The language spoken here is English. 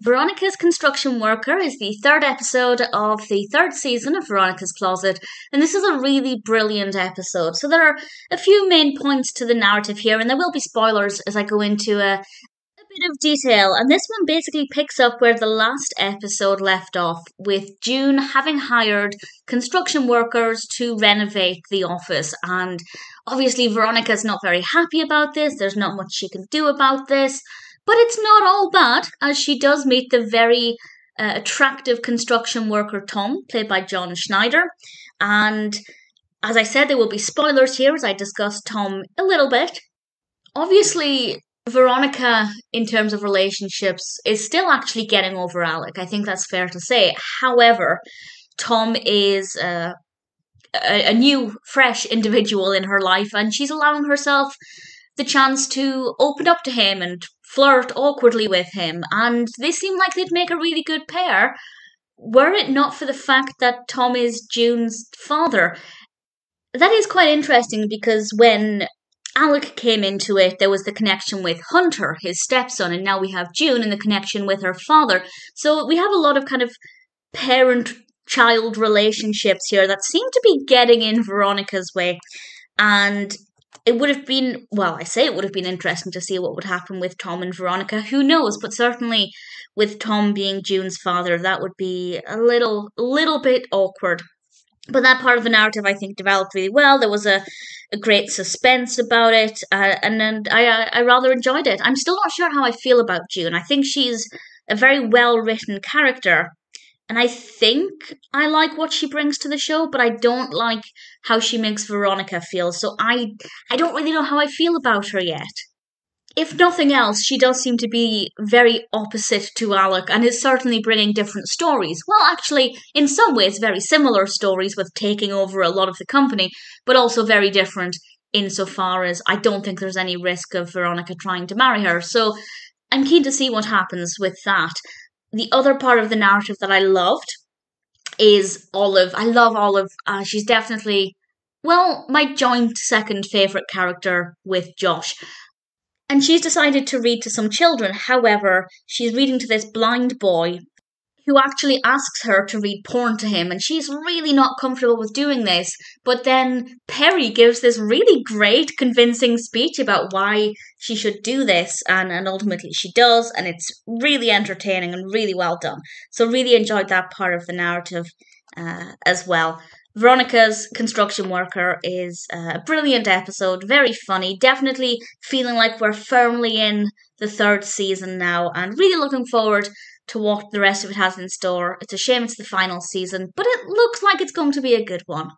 Veronica's Construction Worker is the third episode of the third season of Veronica's Closet, and this is a really brilliant episode. So there are a few main points to the narrative here, and there will be spoilers as I go into a bit of detail. And this one basically picks up where the last episode left off, with June having hired construction workers to renovate the office. And obviously Veronica's not very happy about this, there's not much she can do about this. But it's not all bad, as she does meet the very attractive construction worker Tom, played by John Schneider. And as I said, there will be spoilers here as I discuss Tom a little bit. Obviously, Veronica, in terms of relationships, is still actually getting over Alec. I think that's fair to say. However, Tom is a new, fresh individual in her life, and she's allowing herself the chance to open up to him and flirt awkwardly with him, and they seem like they'd make a really good pair were it not for the fact that Tom is June's father. That is quite interesting because when Alec came into it, there was the connection with Hunter, his stepson, and now we have June and the connection with her father. So we have a lot of kind of parent-child relationships here that seem to be getting in Veronica's way, and it would have been, well, I say it would have been interesting to see what would happen with Tom and Veronica. Who knows? But certainly with Tom being June's father, that would be a little bit awkward. But that part of the narrative, I think, developed really well. There was a great suspense about it, and I rather enjoyed it. I'm still not sure how I feel about June. I think she's a very well-written character, and I think I like what she brings to the show, but I don't like how she makes Veronica feel. So I don't really know how I feel about her yet. If nothing else, she does seem to be very opposite to Alec and is certainly bringing different stories. Well, actually, in some ways, very similar stories with taking over a lot of the company, but also very different insofar as I don't think there's any risk of Veronica trying to marry her. So I'm keen to see what happens with that. The other part of the narrative that I loved is Olive. I love Olive. She's definitely, well, my joint second favourite character with Josh. And she's decided to read to some children. However, she's reading to this blind boy who actually asks her to read porn to him, and she's really not comfortable with doing this. But then Perry gives this really great, convincing speech about why she should do this, and ultimately she does, and it's really entertaining and really well done. So really enjoyed that part of the narrative as well. Veronica's Construction Worker is a brilliant episode, very funny, definitely feeling like we're firmly in the third season now, and really looking forward to what the rest of it has in store. It's a shame it's the final season, but it looks like it's going to be a good one.